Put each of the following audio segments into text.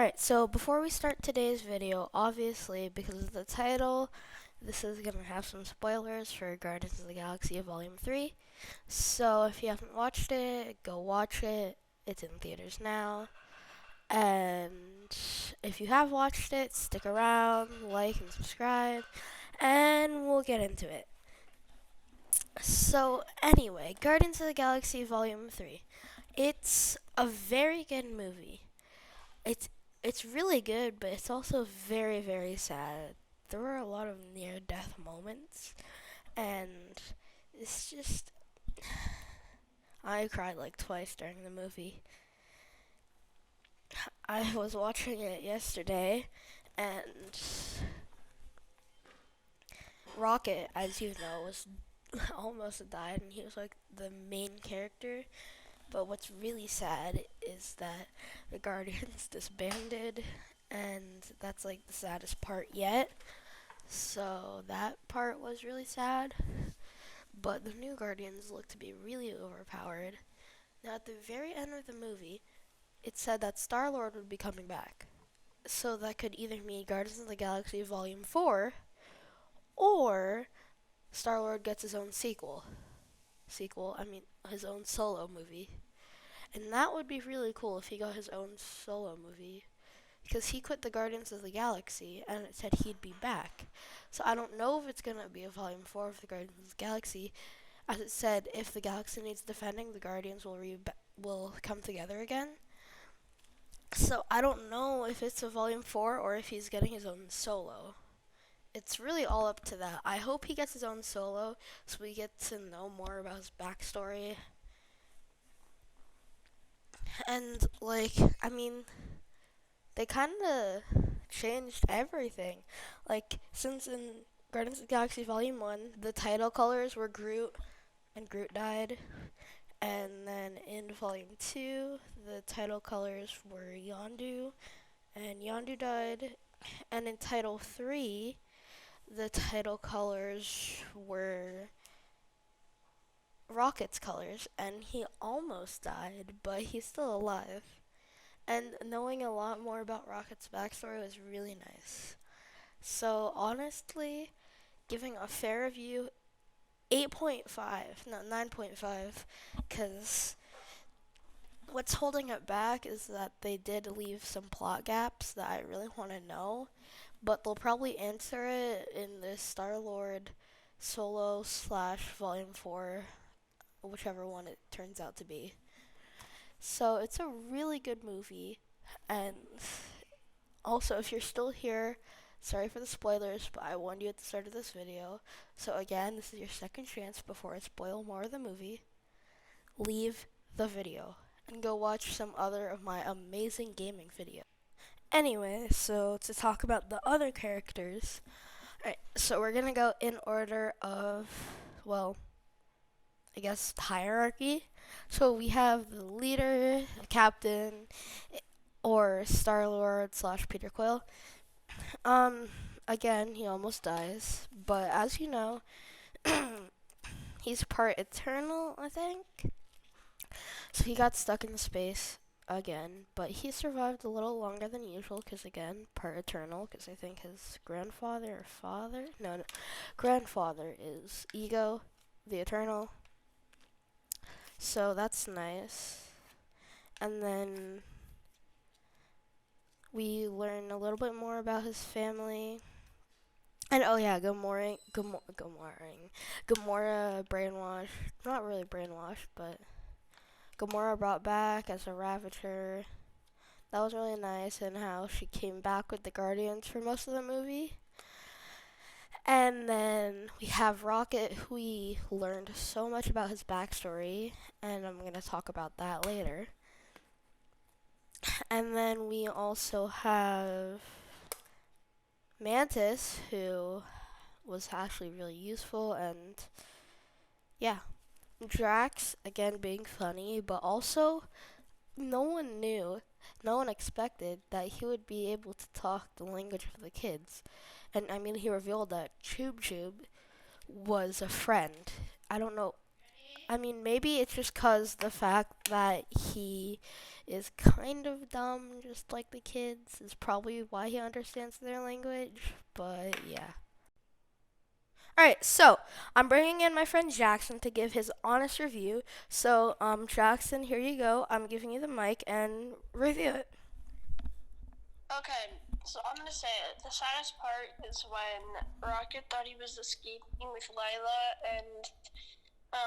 Alright, so before we start today's video, obviously, because of the title, this is going to have some spoilers for Guardians of the Galaxy Volume 3. So if you haven't watched it, go watch it. It's in theaters now. And if you have watched it, stick around, like and subscribe, and we'll get into it. So anyway, Guardians of the Galaxy Volume 3. It's a very good movie. It's it's really good, but it's also very, very sad. There were a lot of near-death moments, and it's just I cried like twice during the movie. I was watching it yesterday, and Rocket, as you know, was almost died, and he was like the main character. But what's really sad is that the Guardians disbanded, and that's like the saddest part yet. So that part was really sad. But the new Guardians look to be really overpowered. Now, at the very end of the movie, it said that Star-Lord would be coming back. So that could either mean Guardians of the Galaxy Volume 4, or Star-Lord gets his own sequel. His own solo movie. And that would be really cool if he got his own solo movie. Because he quit the Guardians of the Galaxy, and it said he'd be back. So I don't know if it's going to be a Volume 4 of the Guardians of the Galaxy. As it said, if the Galaxy needs defending, the Guardians will come together again. So I don't know if it's a Volume 4 or if he's getting his own solo. It's really all up to that. I hope he gets his own solo so we get to know more about his backstory. And, they kind of changed everything. Like, since in Guardians of the Galaxy Volume 1, the title colors were Groot, and Groot died. And then in Volume 2, the title colors were Yondu, and Yondu died. And in Title 3, the title colors were Rocket's colors, and he almost died, but he's still alive. And knowing a lot more about Rocket's backstory was really nice. So honestly, giving a fair review, 8.5, no, 9.5, because what's holding it back is that they did leave some plot gaps that I really want to know, but they'll probably answer it in this Star-Lord solo slash Volume 4, whichever one it turns out to be. So it's a really good movie, and also if you're still here, sorry for the spoilers, but I warned you at the start of this video. So again, this is your second chance before I spoil more of the movie. Leave the video and go watch some other of my amazing gaming videos. Anyway, so to talk about the other characters, alright, so we're gonna go in order of, I guess, hierarchy. So we have the leader, the captain, or Star-Lord slash Peter Quill. Again, he almost dies, but as you know, he's part Eternal, I think. So he got stuck in space again, but he survived a little longer than usual because, again, part Eternal, because I think his grandfather or father, no, grandfather is Ego, the Eternal. So that's nice. And then we learn a little bit more about his family. And oh yeah, Gamora brainwashed, not really brainwashed, but Gamora brought back as a Ravager. That was really nice, and how she came back with the Guardians for most of the movie. And then we have Rocket, who we learned so much about his backstory, and I'm going to talk about that later. And then we also have Mantis, who was actually really useful, and yeah. Drax, again, being funny, but also no one expected that he would be able to talk the language of the kids. And he revealed that Chub Chub was a friend. I don't know. I mean, maybe it's just cause the fact that he is kind of dumb, just like the kids, is probably why he understands their language. But yeah. Alright, so I'm bringing in my friend Jackson to give his honest review. So, Jackson, here you go. I'm giving you the mic and review it. Okay, so I'm gonna say it. The saddest part is when Rocket thought he was escaping with Lila, and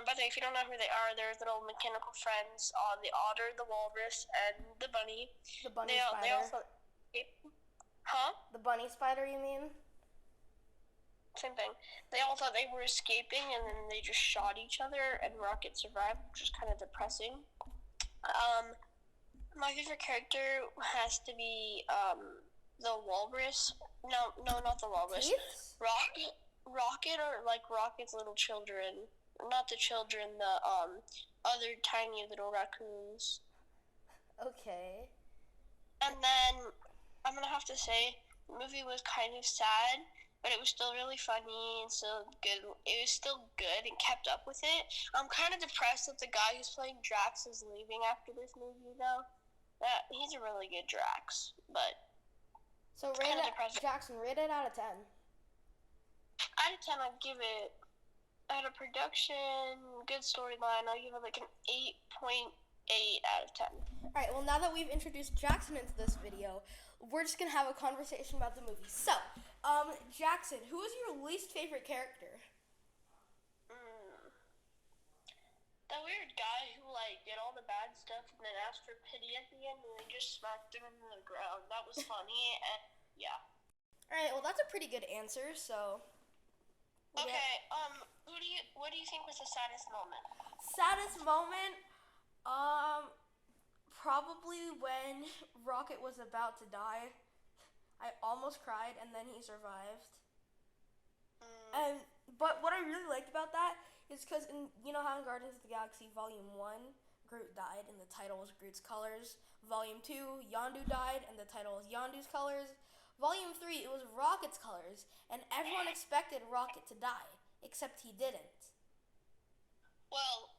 by the way, if you don't know who they are, they're little mechanical friends on the otter, the walrus, and the bunny. The bunny They spider. all thought, huh? The bunny spider, you mean? Same thing. They all thought they were escaping, and then they just shot each other, and Rocket survived, which is kind of depressing. My favorite character has to be the walrus. No, not the walrus. Teeth? Rocket, or like Rocket's little children. Not the children, the other tiny little raccoons. Okay. And then I'm gonna have to say the movie was kind of sad, but it was still really funny and still good. It was still good and kept up with it. I'm kind of depressed that the guy who's playing Drax is leaving after this movie, though. He's a really good Drax, but So Jackson, rate it out of 10. out of 10, I'd give it, out of production, good storyline, I'll give it like an 8.8 out of 10. Alright, well, now that we've introduced Jackson into this video, we're just gonna have a conversation about the movie. So, Jackson, who is your least favorite character? That weird guy who like did all the bad stuff and then asked for pity at the end and then just smacked him into the ground. That was funny, and yeah. Alright, well, that's a pretty good answer, so. Okay, what do you think was the saddest moment? Saddest moment? Probably when Rocket was about to die. I almost cried, and then he survived. But what I really liked about that is because, you know how in Guardians of the Galaxy Volume 1, Groot died, and the title was Groot's Colors. Volume 2, Yondu died, and the title was Yondu's Colors. Volume 3, it was Rocket's Colors, and everyone expected Rocket to die, except he didn't. Well,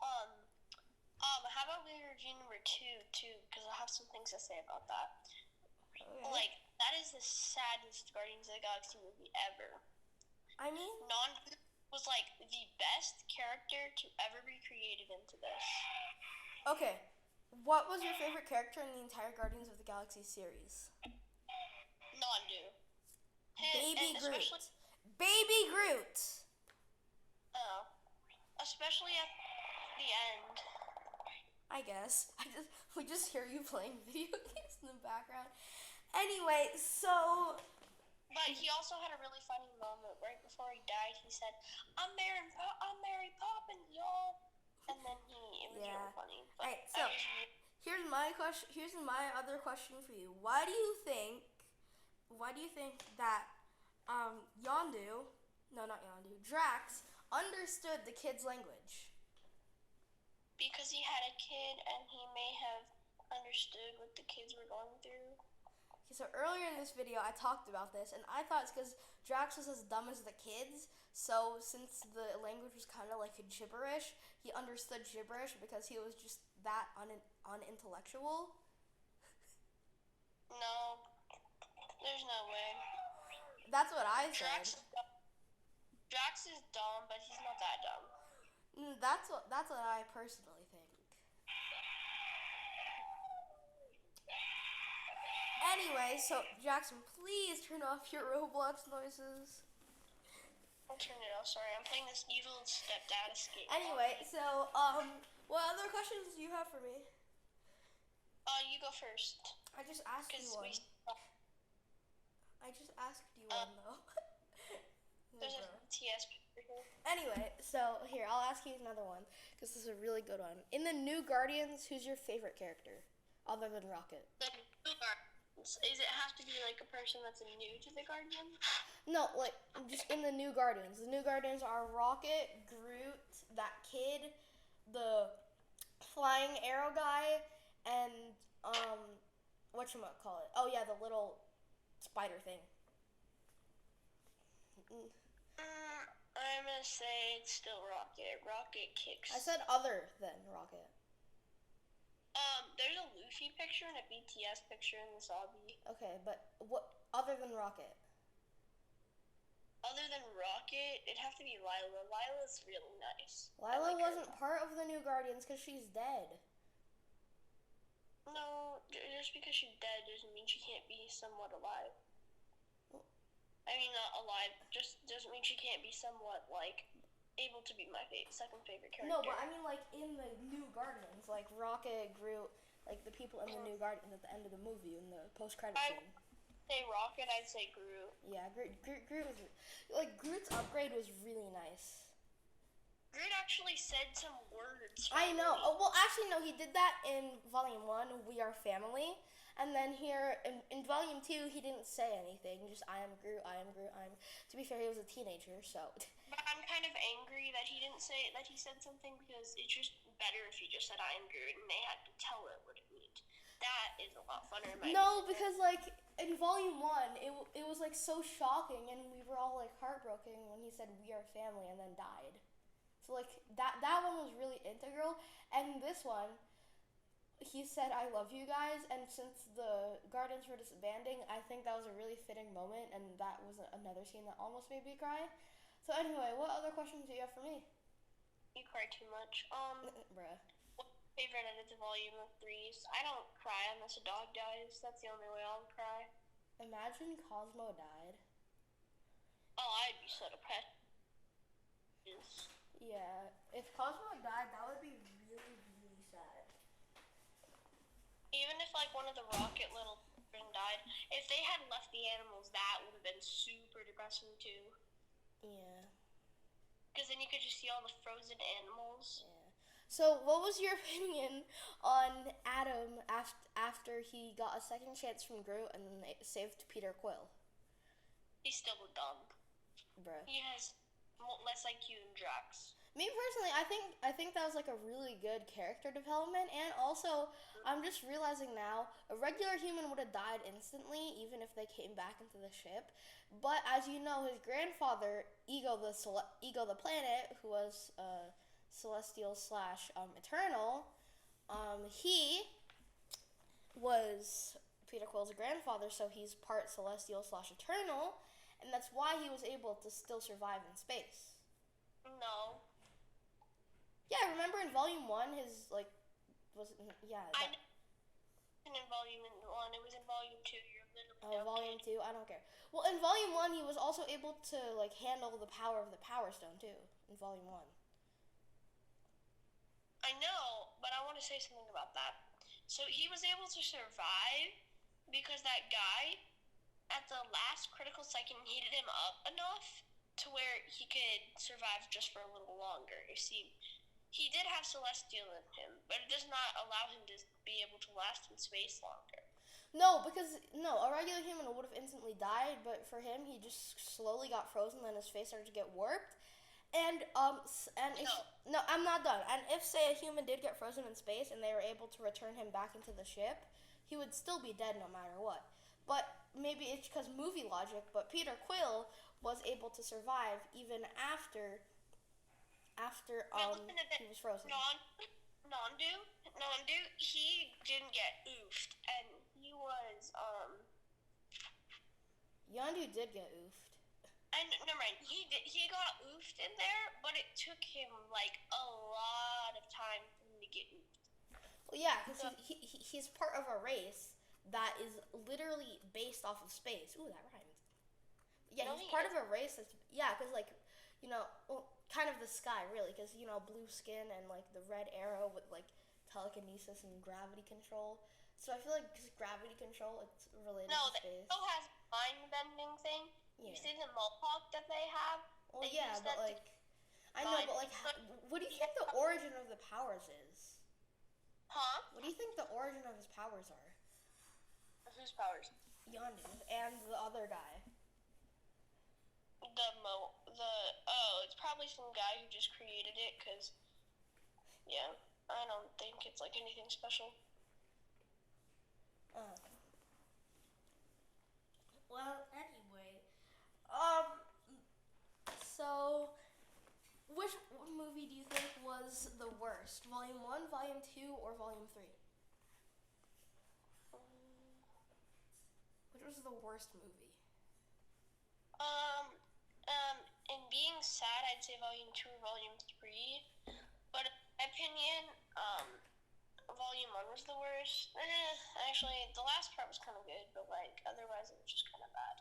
how about we review number 2, too, because I have some things to say about that. Okay. Like, that is the saddest Guardians of the Galaxy movie ever. I mean? Was like the best character to ever be created into this. Okay, what was your favorite character in the entire Guardians of the Galaxy series? Yondu. Baby Groot. Baby Groot. Oh, especially at the end. I guess. We just hear you playing video games in the background. Anyway, so. But he also had a really funny moment right before he died. He said, "I'm Mary Poppins, y'all," and then it was really funny. But alright, so here's my question. Here's my other question for you. Why do you think that Drax understood the kids' language? Because he had a kid and he may have understood what the kids were going through. Okay, so earlier in this video I talked about this, and I thought it's because Drax was as dumb as the kids, so since the language was kind of like a gibberish, he understood gibberish because he was just that unintellectual. No, there's no way. That's what I said. Drax is dumb, but he's not that dumb. That's what I personally think. Anyway, so Jackson, please turn off your Roblox noises. I'll turn it off. Sorry, I'm playing this evil stepdad escape. Anyway, so what other questions do you have for me? You go first. I just asked you one. Though. There's a TS. Anyway, so here, I'll ask you another one, because this is a really good one. In the new Guardians, who's your favorite character, other than Rocket? The new Guardians. Does it have to be like a person that's new to the Guardians? No, like, just in the new Guardians. The new Guardians are Rocket, Groot, that kid, the flying arrow guy, and, whatchamacallit? Oh yeah, the little spider thing. I'm I'm gonna say it's still Rocket. Rocket kicks. I said other than Rocket. There's a Luffy picture and a BTS picture in this obby. Okay, but what other than Rocket? Other than Rocket, it'd have to be Lila. Lila's really nice. Lila wasn't part of the new Guardians because she's dead. No, just because she's dead doesn't mean she can't be somewhat alive. I mean, not alive, just doesn't mean she can't be somewhat, like, able to be my second favorite character. No, but I mean, like, in the new Guardians, like, Rocket, Groot, like, the people in the new Guardians at the end of the movie, in the post-credit scene. I'd say Rocket, I'd say Groot. Yeah, Groot was, like, Groot's upgrade was really nice. Groot actually said some words. I know. Oh, well, actually, no, he did that in Volume 1, We Are Family. And then here, in Volume 2, he didn't say anything. Just, I am Groot, I am Groot, I am... To be fair, he was a teenager, so... But I'm kind of angry that he didn't say... That he said something, because it's just better if he just said, I am Groot, and they had to tell it what it means. That is a lot funner, in my opinion. Because, like, in Volume 1, it was, like, so shocking, and we were all, like, heartbroken when he said, We Are Family, and then died. So, like, that one was really integral. And this one, he said, I love you guys. And since the Guardians were disbanding, I think that was a really fitting moment. And that was another scene that almost made me cry. So, anyway, what other questions do you have for me? You cry too much. Bruh. What's your favorite out of the Volume of 3s? I don't cry unless a dog dies. That's the only way I'll cry. Imagine Cosmo died. Oh, I'd be so depressed. Yeah, if Cosmo died, that would be really, really sad. Even if, like, one of the Rocket little children died, if they had left the animals, that would have been super depressing, too. Yeah. Because then you could just see all the frozen animals. Yeah. So, what was your opinion on Adam after he got a second chance from Groot and saved Peter Quill? He's still dumb. Bruh. He has less IQ than Drax. Me personally, I think that was like a really good character development, and also I'm just realizing now a regular human would have died instantly even if they came back into the ship. But as you know, his grandfather, Ego the planet, who was celestial slash eternal, he was Peter Quill's grandfather, so he's part celestial slash eternal, and that's why he was able to still survive in space. No. Yeah, remember in Volume 1, his, like, yeah. I didn't in Volume 1, it was in Volume 2, you're literally Oh, Volume 2, I don't care. Well, in Volume 1, he was also able to, like, handle the power of the Power Stone, too, in Volume 1. I know, but I want to say something about that. So he was able to survive because that guy, at the last critical second, heated him up enough to where he could survive just for a little longer. You see, he did have Celestial in him, but it does not allow him to be able to last in space longer. No, because, a regular human would have instantly died, but for him, he just slowly got frozen, then his face started to get warped. And no, I'm not done. And if, say, a human did get frozen in space and they were able to return him back into the ship, he would still be dead no matter what. But maybe it's because movie logic, but Peter Quill was able to survive even after he was frozen. Nondu, he didn't get oofed, and he was, Yondu did get oofed. And never mind, he got oofed in there, but it took him, like, a lot of time for him to get oofed. Well, yeah, because he's part of a race that is literally based off of space. Ooh, that rhymed. Yeah, no, he's part of a race that's, because, like, kind of the sky, really, because, blue skin and, like, the red arrow with, like, telekinesis and gravity control. So I feel like because gravity control, it's related to space. No, it still has mind-bending thing. Yeah. You see the mohawk that they have? Well, yeah, but, like, I know, but, like, what do you think the origin of the powers is? Huh? What do you think the origin of his powers are? Whose powers? Yondu and the other guy. It's probably some guy who just created it, because, yeah, I don't think it's, like, anything special. Well, anyway, so worst? Volume 1, Volume 2, or Volume 3? Which was the worst movie? In being sad, I'd say Volume 2 or Volume 3. But in my opinion, Volume 1 was the worst. Actually, the last part was kind of good, but like otherwise it was just kind of bad.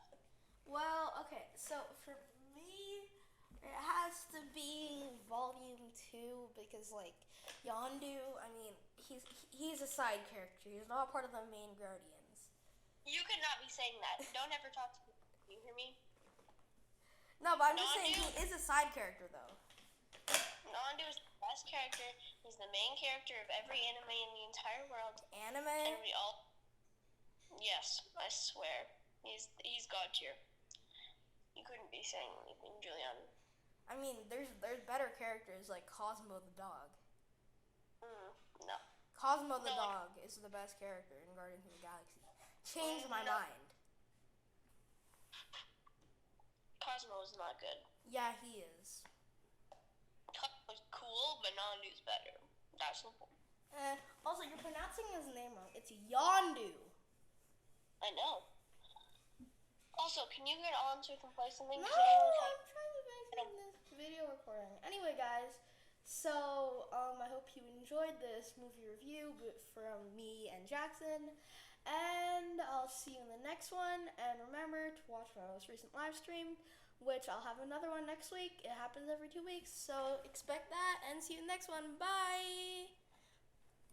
Well, okay, so for me, it has to be Volume 2 because, like, Yondu, I mean, he's a side character. He's not part of the main Guardians. You could not be saying that. Don't ever talk to me. You hear me? No, but I'm just saying Yondu, he is a side character, though. Yondu is the best character. He's the main character of every anime in the entire world. Anime? And we all... Yes, I swear. He's God tier. You couldn't be saying anything, Julian. I mean, there's better characters like Cosmo the dog. No. Cosmo the dog is the best character in Guardians of the Galaxy. Changed my mind. Cosmo is not good. Yeah, he is. Cosmo's cool, but Yondu's better. That's simple. Also, you're pronouncing his name wrong. It's Yondu. I know. Also, can you get on so we can play something? No, I'm trying to make this video recording. Anyway, guys, so I hope you enjoyed this movie review from me and Jackson, and I'll see you in the next one. And remember to watch my most recent live stream, which I'll have another one next week. It happens every 2 weeks, so expect that, and see you in the next one. Bye!